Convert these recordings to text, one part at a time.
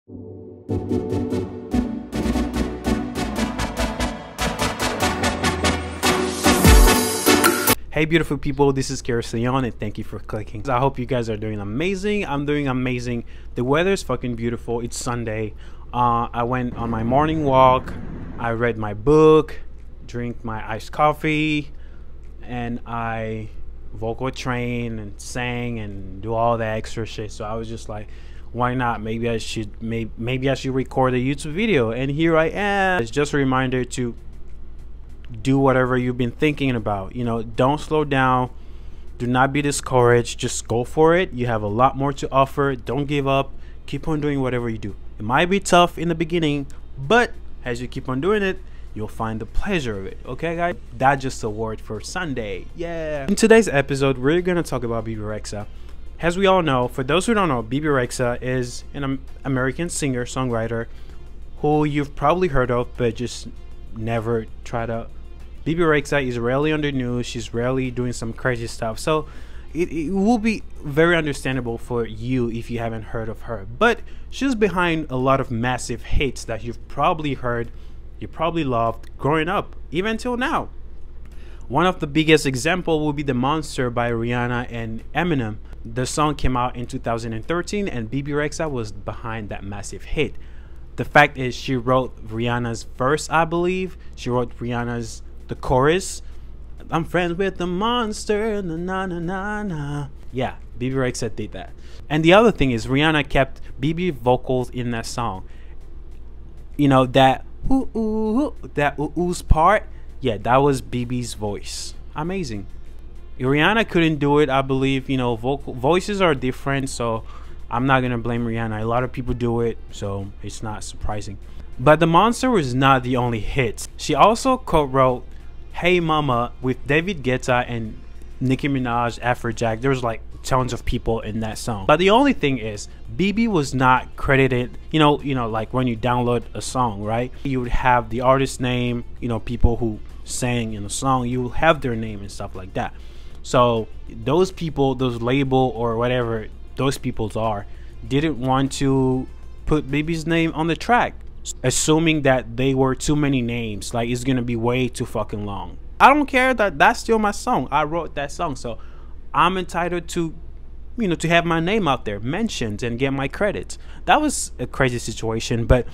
Hey beautiful people, this is Leon and thank you for clicking. I hope you guys are doing amazing. I'm doing amazing. The weather is fucking beautiful. It's Sunday. I went on my morning walk. I read my book, drink my iced coffee, and I vocal train and sang and do all that extra shit. So I was just like, why not? Maybe I should record a YouTube video, and here I am. It's just a reminder to do whatever you've been thinking about. You know, don't slow down, do not be discouraged, just go for it. You have a lot more to offer. Don't give up, keep on doing whatever you do. It might be tough in the beginning, but as you keep on doing it, you'll find the pleasure of it. Okay guys, that's just a word for Sunday. Yeah. In today's episode, we're gonna talk about Bebe Rexha. As we all know, for those who don't know, Bebe Rexha is an American singer songwriter who you've probably heard of but just never tried out. Bebe Rexha is rarely on the news. She's rarely doing some crazy stuff, so it will be very understandable for you if you haven't heard of her. But she's behind a lot of massive hits that you've probably heard, you probably loved growing up, even till now. One of the biggest example will be The Monster by Rihanna and Eminem. The song came out in 2013 and Bebe Rexha was behind that massive hit. The fact is, she wrote Rihanna's verse, I believe. She wrote Rihanna's the chorus. I'm friends with the monster, na na na na na. Yeah, Bebe Rexha did that. And the other thing is, Rihanna kept Bebe vocals in that song. You know, that ooh ooh, that ooh ooh's part. Yeah, that was Bebe's voice. Amazing. Rihanna couldn't do it, I believe. You know, voices are different, so I'm not gonna blame Rihanna. A lot of people do it, so it's not surprising. But The Monster was not the only hit. She also co-wrote Hey Mama with David Guetta and Nicki Minaj, Afrojack. There was like tons of people in that song. But the only thing is, Bebe was not credited. You know, like when you download a song, right? You would have the artist name, you know, people who sang in the song, you will have their name and stuff like that. So those people, those label or whatever those peoples are, didn't want to put Bebe's name on the track, assuming that they were too many names, like it's gonna be way too fucking long. I don't care, that's still my song. I wrote that song, so I'm entitled to, you know, to have my name out there mentioned and get my credits. That was a crazy situation. But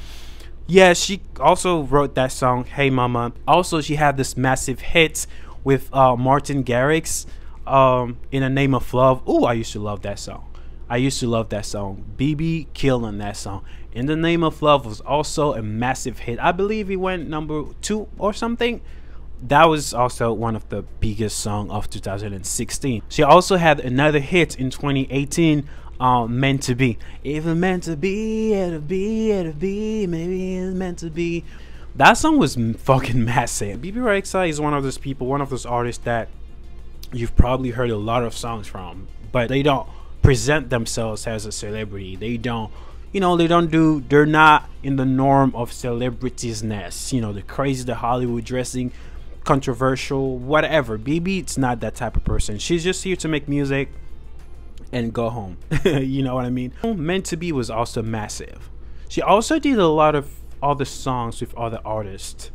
yeah, she also wrote that song Hey Mama. Also, she had this massive hit with Martin Garrix, In the Name of Love. Oh, I used to love that song. I used to love that song. Bebe killed on that song. In the Name of Love was also a massive hit. I believe it went #2 or something. That was also one of the biggest songs of 2016. She also had another hit in 2018, Meant to Be. If it's meant to be, it'll be, maybe it's meant to be. That song was fucking massive. Bebe Rexha is one of those people, one of those artists that you've probably heard a lot of songs from, but they don't present themselves as a celebrity. They don't, you know, they're not in the norm of celebritiesness, you know, the crazy, the Hollywood dressing, controversial, whatever. Bebe, it's not that type of person. She's just here to make music and go home. You know what I mean? Meant to Be was also massive. She also did a lot of other songs with other artists,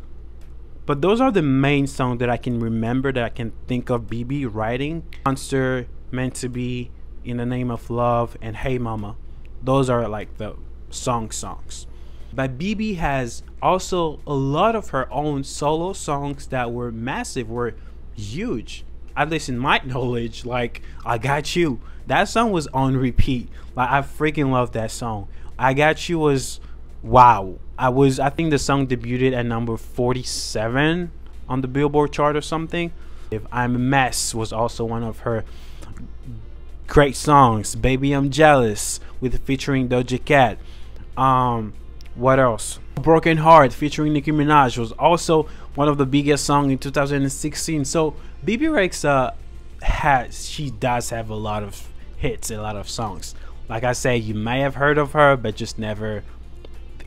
but those are the main songs that I can remember, that I can think of Bebe writing. Monster, Meant to Be, In the Name of Love, and Hey Mama. Those are like the songs. But Bebe has also a lot of her own solo songs that were massive, were huge, at least in my knowledge. Like I Got You, that song was on repeat. Like I freaking love that song. I Got You was, wow. I think the song debuted at number 47 on the Billboard chart or something. If I'm a Mess was also one of her great songs. Baby I'm Jealous with featuring Doja Cat. What else? Broken Heart featuring Nicki Minaj was also one of the biggest songs in 2016. So Bebe Rexha she does have a lot of hits, a lot of songs. Like I say, you may have heard of her, but just never,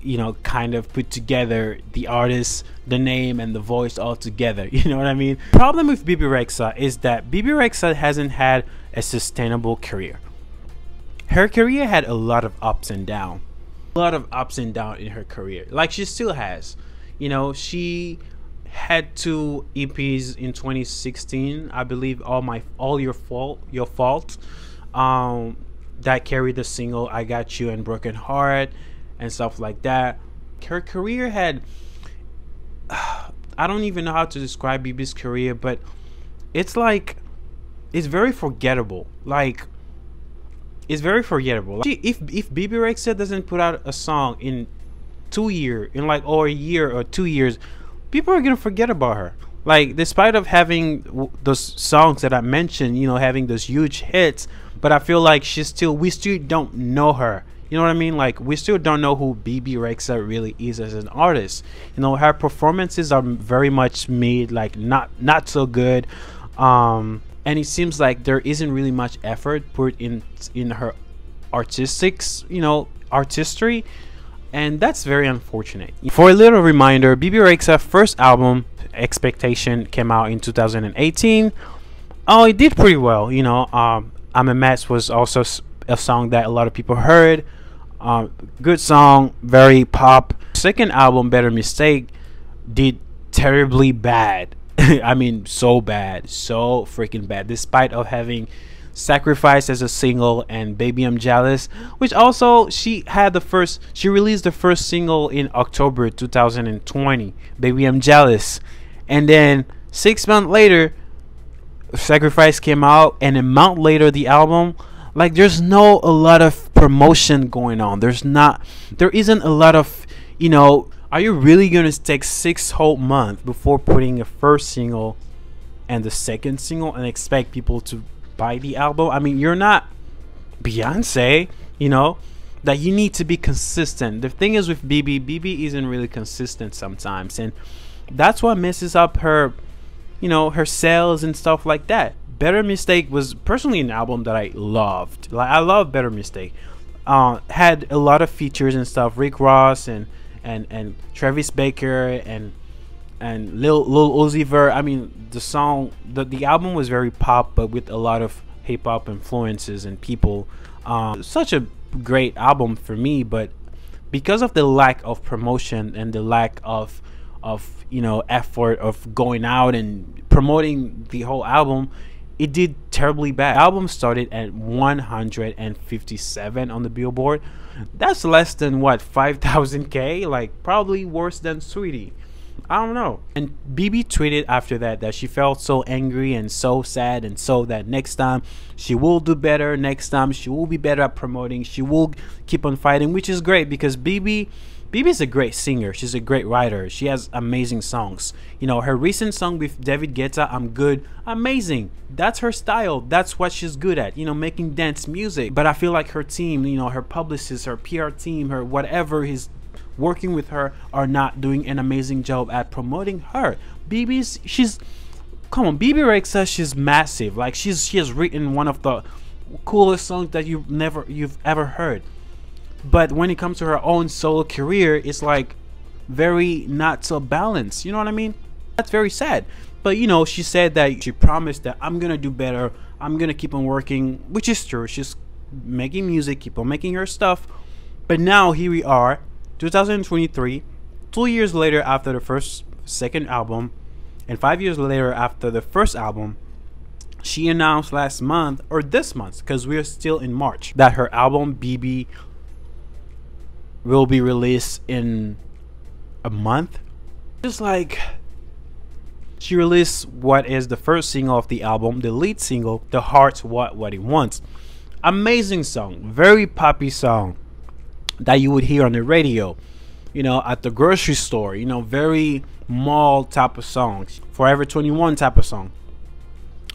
you know, kind of put together the artist, the name, and the voice all together. You know what I mean? Problem with Bebe Rexha is that Bebe Rexha hasn't had a sustainable career. Her career had a lot of ups and downs. a lot of ups and downs in her career, like she still has. You know, she had 2 EPs in 2016, I believe. All Your Fault, that carried the single I Got You and Broken Heart and stuff like that. Her career had I don't even know how to describe Bebe's career, but it's like it's very forgettable. Like, it's very forgettable. Like, if Bebe Rexha doesn't put out a song in 2 years, in like, or a year or 2 years, people are gonna forget about her. Like, despite of having those songs that I mentioned, you know, having those huge hits, but I feel like we still don't know her. You know what I mean? Like, we still don't know who Bebe Rexha really is as an artist. You know, her performances are very much made like not so good. And it seems like there isn't really much effort put in her artistry, and that's very unfortunate. For a little reminder, Bebe Rexha's first album, Expectation, came out in 2018. Oh, it did pretty well. You know, I'm a Mess was also a song that a lot of people heard. Good song, very pop. Second album, Better Mistake, did terribly bad. I mean, so bad, so freaking bad, despite of having Sacrifice as a single and Baby I'm Jealous, which also she released the first single in October 2020, Baby I'm Jealous. And then 6 months later, Sacrifice came out, and a month later the album. Like, there's a lot of promotion going on. There isn't a lot of, you know, are you really gonna take 6 whole months before putting a first single and the second single and expect people to buy the album? I mean, you're not Beyonce, you know, that you need to be consistent. The thing is with Bebe isn't really consistent sometimes, and that's what messes up her, you know, her sales and stuff like that. Better Mistake was personally an album that I loved. Like, I love Better Mistake. Had a lot of features and stuff. Rick Ross and Travis Baker and Lil Uzi Vert. I mean, the album was very pop, but with a lot of hip hop influences and people. Such a great album for me, but because of the lack of promotion and the lack of you know, effort of going out and promoting the whole album, it did terribly bad. The album started at 157 on the Billboard. That's less than what, 5,000K? Like, probably worse than Sweetie. I don't know. And Bebe tweeted after that she felt so angry and so sad, and so that next time she will do better. Next time she will be better at promoting. She will keep on fighting, which is great because Bebe's a great singer. She's a great writer. She has amazing songs. You know, her recent song with David Guetta, I'm Good, amazing. That's her style. That's what she's good at, you know, making dance music. But I feel like her team, you know, her publicist, her PR team, her whatever is working with her, are not doing an amazing job at promoting her. Bebe Rexha, she's massive. Like, she has written one of the coolest songs that you've ever heard. But when it comes to her own solo career, it's like very not so balanced. You know what I mean? That's very sad. But, you know, she said that she promised that I'm gonna do better. I'm gonna keep on working, which is true. She's making music, keep on making her stuff. But now here we are, 2023, 2 years later after the second album, and 5 years later after the first album. She announced last month, or this month, because we're still in March, that her album Bebe will be released in a month. Just like, she released what is the first single of the album, the lead single, The Heart's What It Wants. Amazing song, very poppy song that you would hear on the radio, you know, at the grocery store, you know, very mall type of songs, Forever 21 type of song.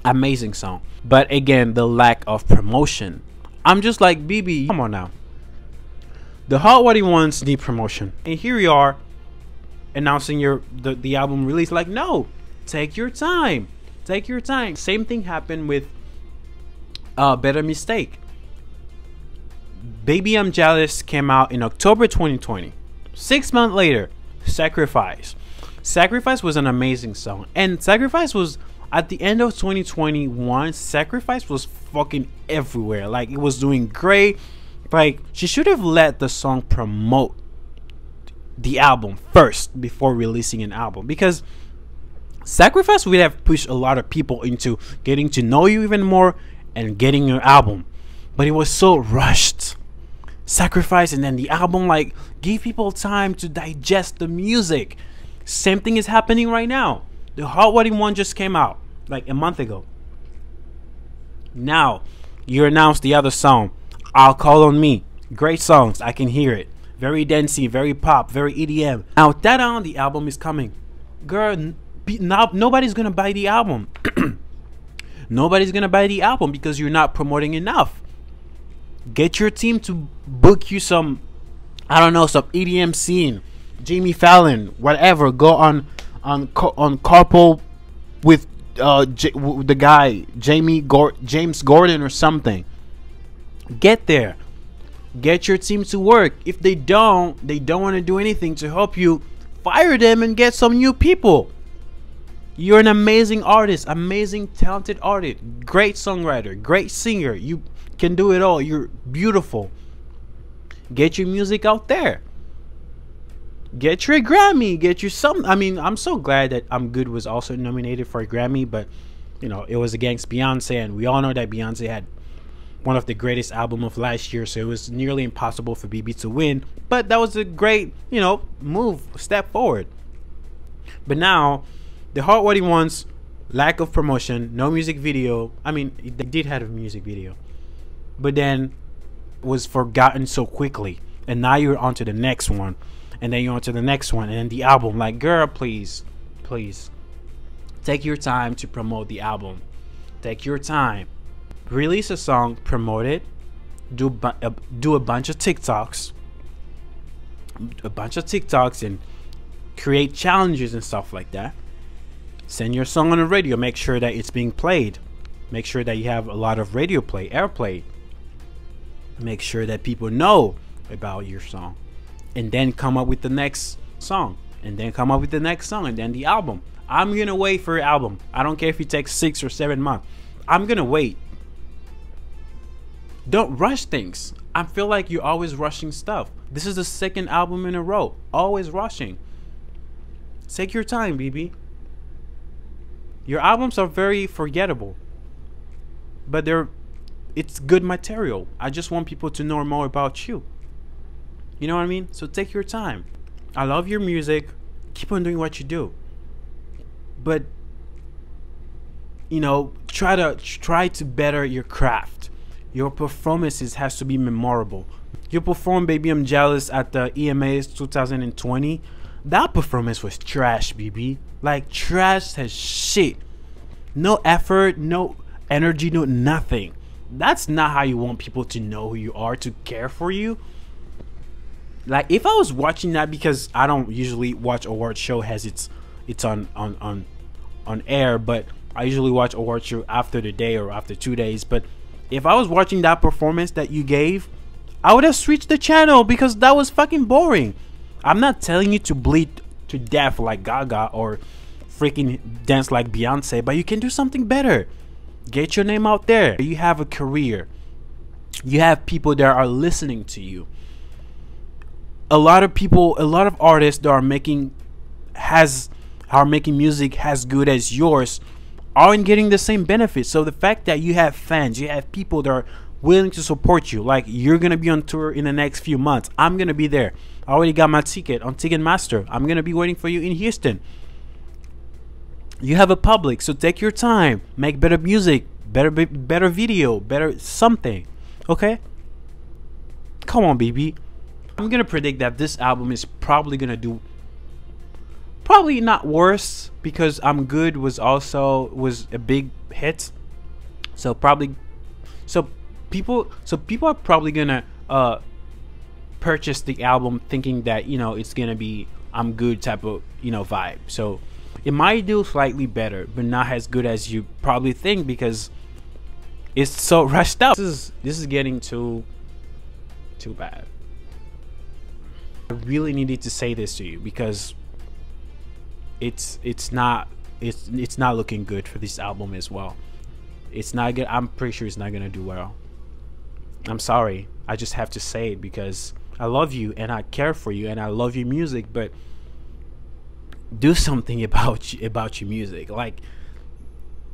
Amazing song. But again, the lack of promotion. I'm just like, Bebe, come on now. The Heart What He Wants need promotion, and here we are announcing the album release. Like, no, take your time, take your time. Same thing happened with Better Mistake. Baby I'm Jealous came out in October 2020. 6 months later, Sacrifice was an amazing song, and Sacrifice was at the end of 2021. Sacrifice was fucking everywhere. Like, it was doing great. Like, she should have let the song promote the album first before releasing an album, because Sacrifice would have pushed a lot of people into getting to know you even more and getting your album. But it was so rushed. Sacrifice and then the album, like, give people time to digest the music. Same thing is happening right now. The Hot Wedding one just came out like a month ago. Now you announced the other song, I'll Call on Me. Great songs, I can hear it. Very dancey, very pop, very EDM. Now that on the album is coming, girl. Nobody's gonna buy the album. Nobody's gonna buy the album because you're not promoting enough. Get your team to book you some, I don't know, some EDM scene, Jimmy Fallon, whatever. Go on carpool with the guy James Gordon or something. Get there. Get your team to work. If they don't want to do anything to help you, fire them and get some new people. You're an amazing artist, amazing talented artist, great songwriter, great singer. You can do it all. You're beautiful. Get your music out there. Get your Grammy. Get your some. I mean, I'm so glad that I'm Good was also nominated for a Grammy, but you know, it was against Beyonce, and we all know that Beyonce had one of the greatest albums of last year, so it was nearly impossible for Bebe to win. But that was a great, you know, move, step forward. But now the Hot Wedding ones, lack of promotion, no music video. I mean, they did have a music video, but then was forgotten so quickly. And now you're on to the next one, and then you're on to the next one, and then the album. Like, girl, please, please, take your time to promote the album. Take your time. Release a song, promote it, do a bunch of TikToks, and create challenges and stuff like that. Send your song on the radio. Make sure that it's being played. Make sure that you have a lot of radio play, airplay. Make sure that people know about your song, and then come up with the next song, and then come up with the next song, and then the album. I'm gonna wait for your album. I don't care if it takes 6 or 7 months. I'm gonna wait. Don't rush things. I feel like you're always rushing stuff. This is the second album in a row. Always rushing. Take your time, BB. Your albums are very forgettable, but it's good material. I just want people to know more about you. You know what I mean? So take your time. I love your music. Keep on doing what you do. But you know, try to better your craft. Your performances has to be memorable. You performed Baby I'm Jealous at the EMAs 2020. That performance was trash, BB. Like, trash as shit. No effort, no energy, no nothing. That's not how you want people to know who you are, to care for you. Like, if I was watching that, because I don't usually watch award show as it's on air, but I usually watch award show after the day or after 2 days. But if I was watching that performance that you gave, I would have switched the channel, because that was fucking boring. I'm not telling you to bleed to death like Gaga or freaking dance like Beyonce, but you can do something better. Get your name out there. You have a career. You have people that are listening to you. A lot of people, a lot of artists that are making music as good as yours aren't getting the same benefits. So the fact that you have fans, you have people that are willing to support you, like you're gonna be on tour in the next few months. I'm gonna be there. I already got my ticket on Ticketmaster. I'm gonna be waiting for you in Houston. You have a public, so take your time. Make better music, better video, better something. Okay? Come on, BB. I'm gonna predict that this album is probably gonna do, probably not worse, because I'm Good was a big hit. So people are probably gonna purchase the album thinking that, you know, it's gonna be I'm Good type of, you know, vibe. So it might do slightly better, but not as good as you probably think, because it's so rushed out. This is getting too bad. I really needed to say this to you, because it's not looking good for this album as well. It's not good. I'm pretty sure it's not gonna do well. I'm sorry. I just have to say it because I love you and I care for you and I love your music, but do something about your music. Like,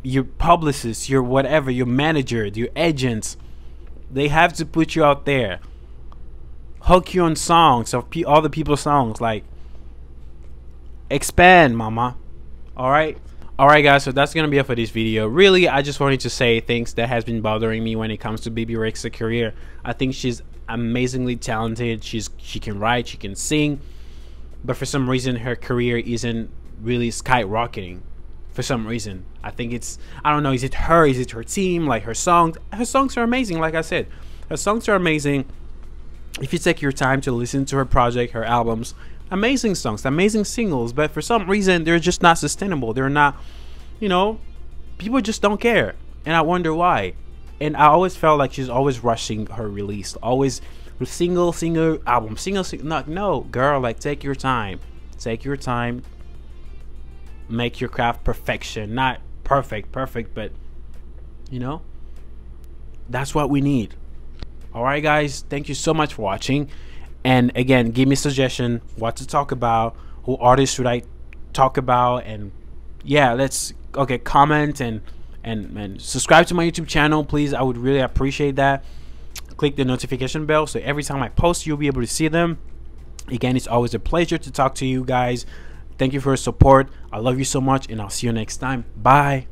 your publicist, your whatever, your manager, your agents, they have to put you out there, hook you on songs of other people's songs. Like, expand, mama. All right, guys, so that's gonna be it for this video. Really, I just wanted to say things that has been bothering me when it comes to Bebe Rexha's career. I think she's amazingly talented. She can write, she can sing, but for some reason her career isn't really skyrocketing. For some reason, I think it's, I don't know, is it her, is it her team? Like, her songs are amazing. Like I said, her songs are amazing. If you take your time to listen to her project, her albums, amazing songs, amazing singles, but for some reason they're just not sustainable. They're not, you know, people just don't care, and I wonder why. And I always felt like she's always rushing her release, always single album, single. No, girl, like, take your time, make your craft perfection, not perfect, but you know, that's what we need. All right, guys, thank you so much for watching. And again, give me a suggestion what to talk about, who artists should I talk about, and yeah, let's comment and subscribe to my YouTube channel, please. I would really appreciate that. Click the notification bell so every time I post, you'll be able to see them. Again, it's always a pleasure to talk to you guys. Thank you for your support. I love you so much, and I'll see you next time. Bye.